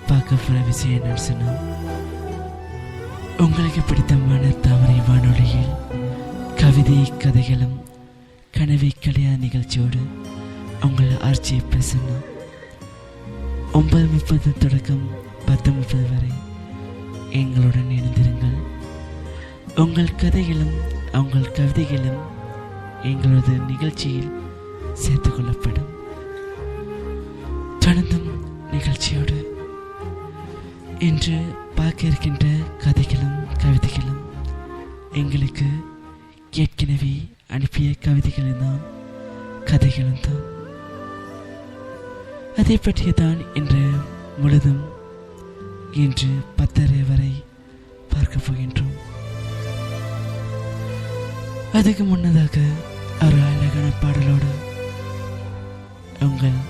பார்க்க போகிற விஷயம் என்னன்னு சொன்னால், உங்களுக்கு பிடித்தமான தாமரை வானொலியில் கவிதை கதைகளும் கனவை கலையா நிகழ்ச்சியோடு உங்கள் ஆர்ச்சியை பிரசன்னா 9:30 தொடக்கம் 10:30 வரை எங்களுடன் இணைந்திருங்கள். உங்கள் கதைகளும் உங்கள் கவிதைகளும் எங்களது நிகழ்ச்சியில் சேர்த்துக் கொள்ளப்படும். தொடர்ந்தும் நிகழ்ச்சியோடு இன்று பார்க்க இருக்கின்ற கதைகளும் கவிதைகளும் எங்களுக்கு ஏற்கனவே அனுப்பிய கவிதைகளும் தான் கதைகளும் தான். அதை பற்றியதான் இன்று முழுதும் இன்று 10:30 வரை பார்க்க போகின்றோம். அதுக்கு முன்னதாக ஒரு அழகான பாடலோடு உங்கள்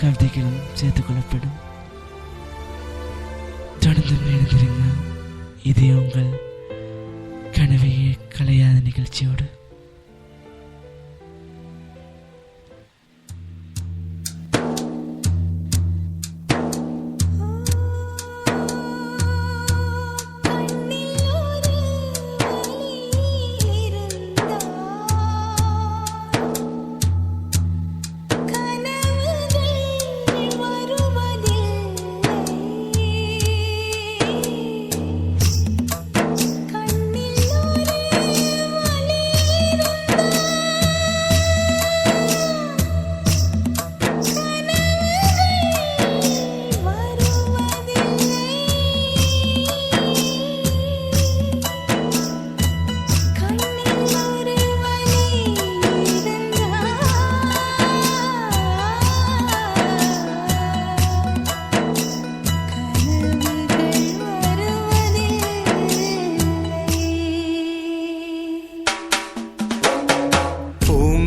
கவிதைகளும் சேர்த்துக் கொள்ளப்படும். தொடர்ந்து எழுந்திருங்க. இது உங்கள் கனவையே கலையாத நிகழ்ச்சியோடு.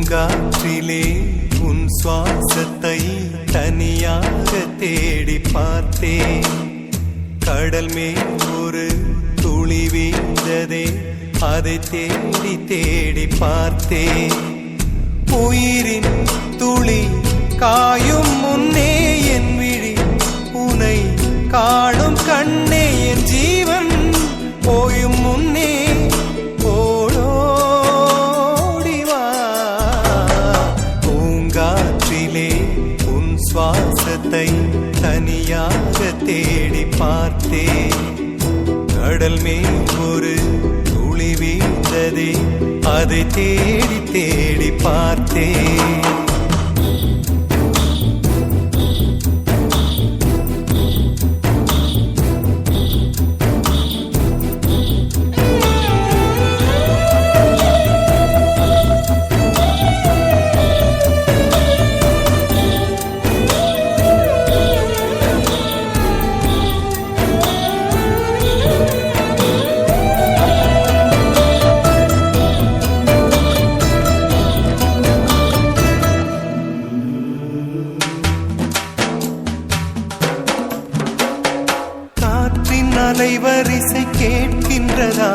காற்றிலே உன் சுவாசத்தை தனியாக தேடி பார்த்தேன். கடல் மேல் ஒரு துளி வீழ்ந்ததே, அதை தேடி தேடி பார்த்தேன். உயிரின் துளி காயும் முன்னே என் விழி உனை காணும் கண்ணே, என் ஜீவன் போயும் முன்னே சுவாசத்தை தனியாக தேடி பார்த்தேன். கடல் மேல் ஒரு துளி வீழ்ந்ததே, அதை தேடி தேடி பார்த்தேன். அலைவரிசை கேட்கின்றதா?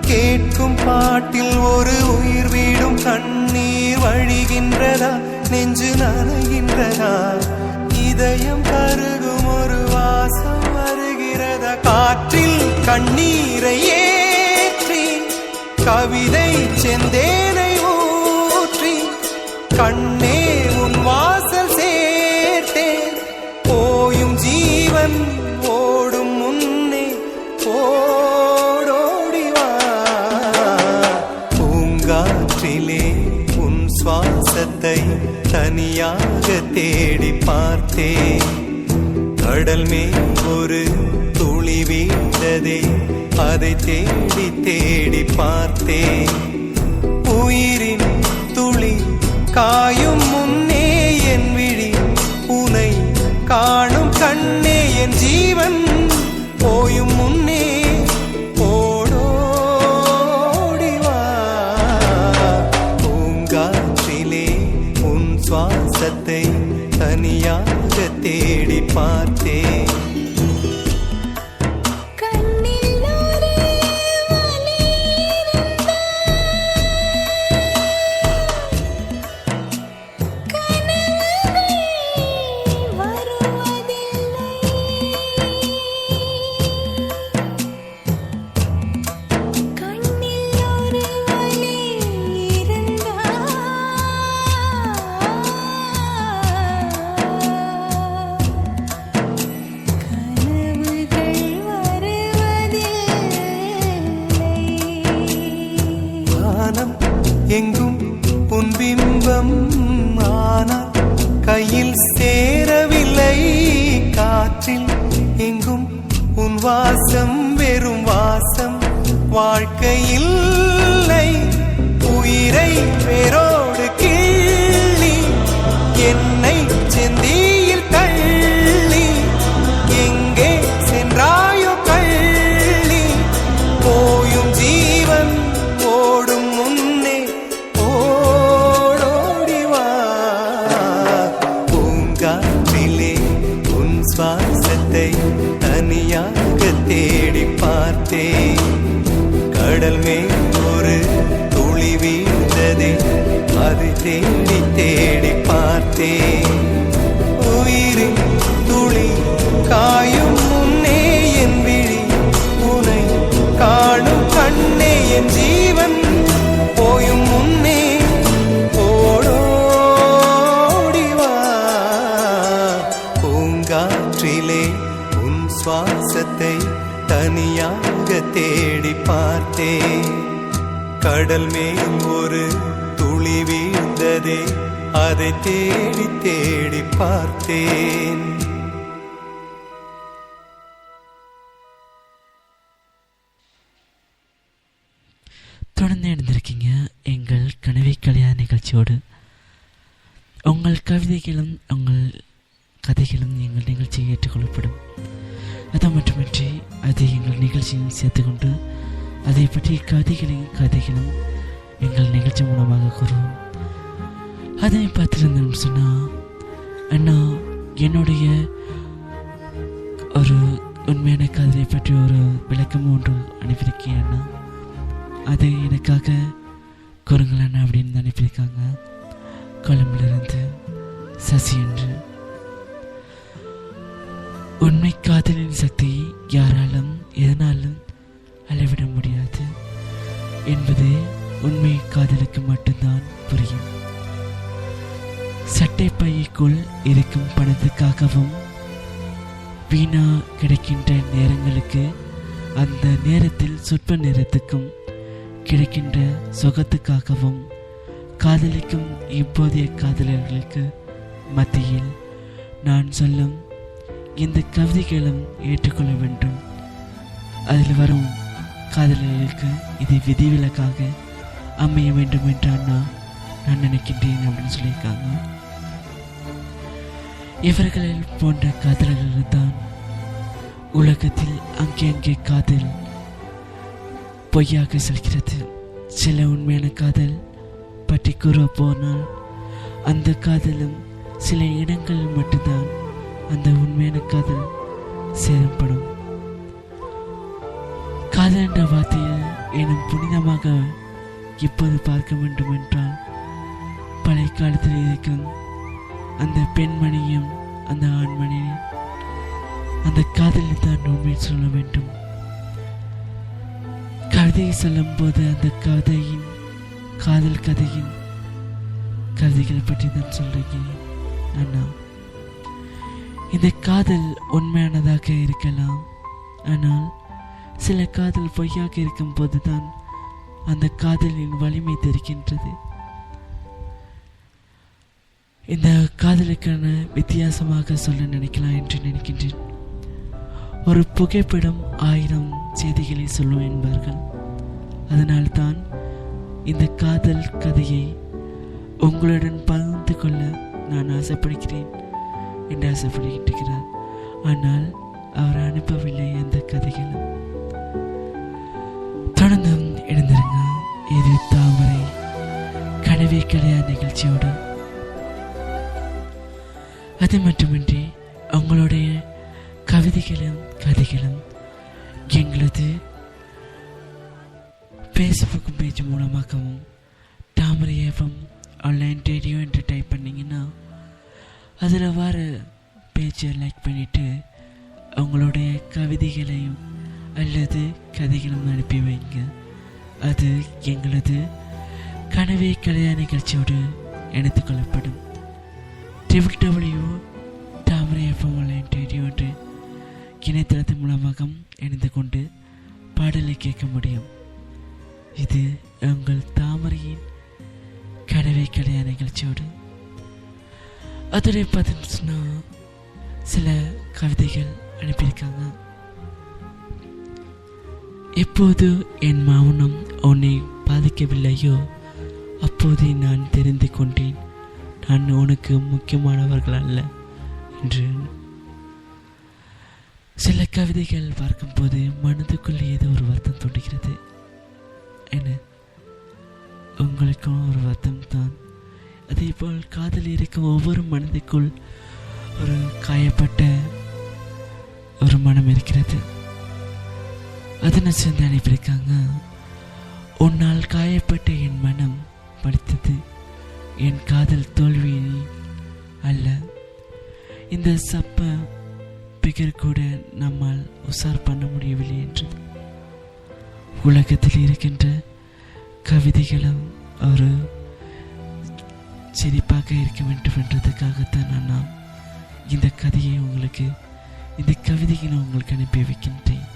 கேட்கும் பாட்டில் ஒரு உயிர் வீடும் கண்ணீர் வழிகின்றதா? நெஞ்சு நனைகின்றதா? இதயம் கருகும் ஒரு வாசம் வருகிறதா? காற்றில் கண்ணீரை ஏற்றி கவிதை செந்தேனை ஊற்றி கண்ணே உன் வாசல் சேர்த்தேன். போயும் ஜீவன் ஓடும் முன்னே ஓடோடிவா. பூங்காற்றிலே உன் சுவாசத்தை தனியாக தேடி பார்த்தேன். கடல் மேல் ஒரு துளி வீழ்ந்ததே, அதை தேடி தேடி பார்த்தேன். உயிரின் துளி காயும் முன்னே என் விழி உனை காணும் கண்ணே, என் ஜீவன் போயும் முன்னே ஓடோடிவா. பூங்காற்றிலே உன் சுவாசத்தை தனியாக தேடி பார்த்தேன். வருவதில்லை காற்றில் எங்கும் உன் வாசம் வெறும் வாசம் வாழ்க்கையில் உயிரை வேரோடு கிள்ளி என்னை செந்தியில் தள்ளி எங்கே சென்றாயோ கள்ளி போயும் ஜீவன் ஓடும் முன்னே ஓடோடிவா பூங்காற்றிலே உன் சுவாசத்தை தனியாக தேடி பார்த்தேன் கடல் மேல் ஒரு துளி வீழ்ந்ததே அதை தேடி தேடி பார்த்தேன் உயிரின் துளி காயும் முன்னே என் விழி உனை காணும் கண்ணே என் ஜீவன் போயும் முன்னே ஓடோடிவா பூங்காற்றிலே உன் சுவாசத்தை தனியாக தேடி பார்த்தேன் கடல் மேல் ஒரு துளி வீழ்ந்ததே அதை தேடி தேடி பார்த்தேன் தொடர்ந்து எழுந்திருக்கீங்க எங்கள் கனவை கல்யாண நிகழ்ச்சியோடு. உங்கள் கவிதைகளும் உங்கள் கதைகளும் எங்கள் நிகழ்ச்சியை ஏற்றுக்கொள்ளப்படும். அது மட்டுமின்றி அதை எங்கள் நிகழ்ச்சியில் சேர்த்துக்கொண்டு அதை பற்றி கதைகளும் எங்கள் நிகழ்ச்சி மூலமாக கூறுவோம். அதை பார்த்துருந்தோம்னு சொன்னால் அண்ணா என்னுடைய ஒரு உண்மையான காதலை பற்றி ஒரு விளக்கம் ஒன்று அனுப்பியிருக்கேன் அண்ணா, அதை எனக்காக கூறுங்கள் அண்ணா அப்படின்னு அனுப்பியிருக்காங்க. கொழும்பிலிருந்து சசி என்று. உண்மை காதலின் சக்தியை யாராலும் எதனாலும் அளவிட முடியாது என்பது உண்மை காதலுக்கு மட்டும்தான் புரியும். சட்டை பைக்குள் இருக்கும் பணத்துக்காகவும் வீணா கிடைக்கின்ற நேரங்களுக்கு அந்த நேரத்தில் சொற்ப நேரத்துக்கும் கிடைக்கின்ற சுகத்துக்காகவும் காதலிக்கும் இப்போதைய காதலர்களுக்கு மத்தியில் நான் சொல்லும் இந்த கவிதைகளும் ஏற்றுக்கொள்ள வேண்டும். அதில் வரும் காதலர்களுக்கு இது விதிவிலக்காக அமைய வேண்டும் என்று அண்ணா நான் நினைக்கின்றேன் அப்படின்னு சொல்லியிருக்காங்க. இவர்களில் போன்ற காதலர்கள் தான் உலகத்தில் அங்கே காதல் பொய்யாக செல்கிறது. சில உண்மையான காதல் பற்றி கூற போனால் அந்த காதலும் சில இடங்களில் மட்டும்தான் அந்த உண்மையான காதல் சேரப்படும். காதல் என்ற வார்த்தையில் எனும் புனிதமாக இப்போது பார்க்க வேண்டும் என்றால் பழைய காலத்தில் இருக்கும் அந்த பெண்மணியும் அந்த ஆண்மணியும் அந்த காதலில் தான் உண்மை சொல்ல வேண்டும். கவிதையை சொல்லும் போது அந்த காதல் கதையின் கவிதைகளை பற்றி தான் சொல்றேன் அண்ணா. இந்த காதல் உண்மையானதாக இருக்கலாம், ஆனால் சில காதல் பொய்யாக இருக்கும் போதுதான் அந்த காதலின் வலிமை தெரிகின்றது. இந்த காதலுக்கான வித்தியாசமாக சொல்ல நினைக்கலாம் என்று நினைக்கின்றேன். ஒரு புகைப்படம் 1000 செய்திகளை சொல்லும் என்பார்கள். அதனால்தான் இந்த காதல் கதையை உங்களுடன் பகிர்ந்து கொள்ள நான் ஆசைப்படுகிறேன் என்று ஆசைப்படுகிறார். ஆனால் அவர் அனுப்பவில்லை அந்த கதைகளும். தொடர்ந்து எழுந்திருங்க. இது தாமரை கனவே கல்யாண நிகழ்ச்சியோடு. அது மட்டுமின்றி உங்களுடைய கவிதைகளும் கதைகளும் எங்களது ஃபேஸ்புக் பேஜ் மூலமாகவும் தாமரை FM ஆன்லைன் ரேடியோ என்று டைப் பண்ணிங்கன்னா அதில் வர பேஜை லைக் பண்ணிவிட்டு உங்களுடைய கவிதைகளையும் அல்லது கதைகளும் அனுப்பி வைங்க. அது எங்களது கனவே கல்யாண நிகழ்ச்சியோடு இணைத்துக் கொள்ளப்படும். www தாமரை FM ஆன்லைன் ரேடியோ என்று இணையதளத்தின் மூலமாக இணைந்து கொண்டு பாடலை கேட்க முடியும். இது உங்கள் தாமரையின் கனவே கல்யாண நிகழ்ச்சியோடு. அதில் பார்த்தீங்கன்னா சில கவிதைகள் அனுப்பியிருக்காங்க. எப்போது என் மௌனம் உன்னை பாதிக்கவில்லையோ அப்போதே நான் தெரிந்து கொண்டேன் நான் உனக்கு முக்கியமானவர்கள் அல்ல என்று. சில கவிதைகள் பார்க்கும்போது மனதுக்குள் ஏதோ ஒரு வருத்தம் தோன்றுகிறது. என்ன, உங்களுக்கும் ஒரு வருத்தம் தான். அதே போல் காதல் இருக்கும் ஒவ்வொரு மனதுக்குள் ஒரு காயப்பட்ட ஒரு மனம் இருக்கிறது. அதனை சேர்ந்து அனுப்பியிருக்காங்க. உன்னால் காயப்பட்ட என் மனம் படித்தது என் காதல் தோல்வியை அல்ல. இந்த சப்ப பிகர் கூட நம்மால் உசார் பண்ண முடியவில்லை என்று. உலகத்தில் இருக்கின்ற கவிதைகளும் ஒரு சிரிப்பாக இருக்க வேண்டும் என்றதுக்காகத்தான் நான் இந்த கதையை உங்களுக்கு, இந்த கவிதையை நான் உங்களுக்கு அனுப்பி வைக்கின்றேன்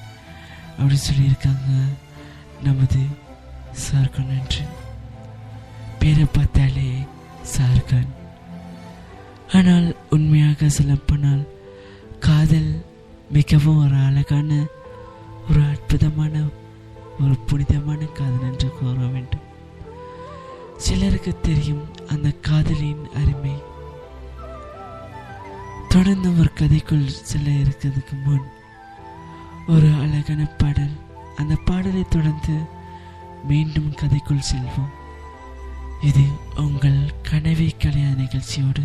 அப்படி சொல்லியிருக்காங்க நமது சார்கான் என்று. பேரை பார்த்தாலே சார்கான். ஆனால் உண்மையாக சொல்லப்போனால் காதல் மிகவும் ஒரு அழகான, ஒரு அற்புதமான, ஒரு புனிதமான காதல் என்று கூற வேண்டும். சிலருக்கு தெரியும் அந்த காதலின் அருமை. தொடர்ந்து ஒரு கதைக்குள் செல்ல இருக்கிறதுக்கு முன் ஒரு அழகான பாடல், அந்த பாடலை தொடர்ந்து மீண்டும் கதைக்குள் செல்வோம். இது உங்கள் கனவே கல்யாண நிகழ்ச்சியோடு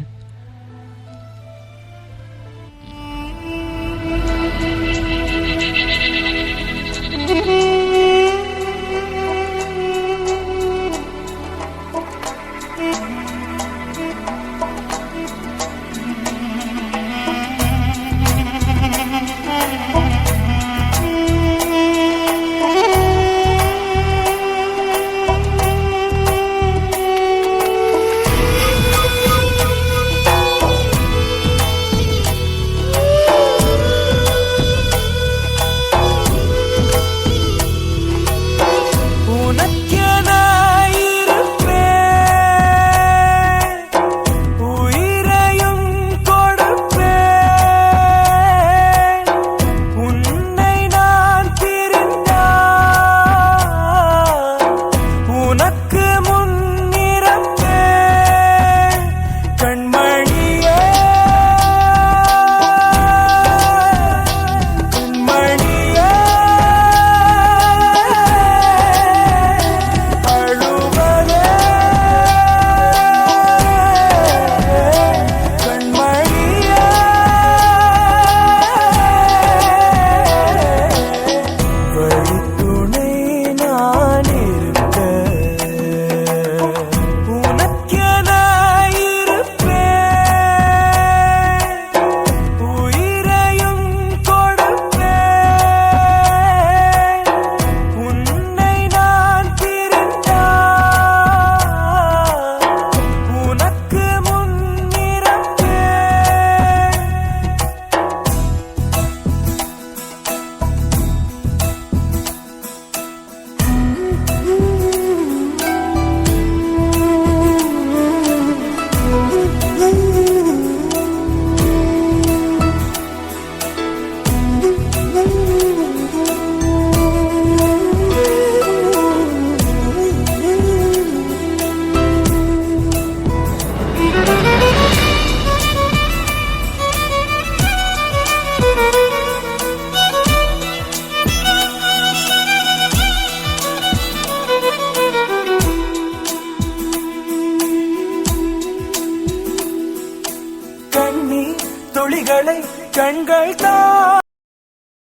துளிகளை கண்கள்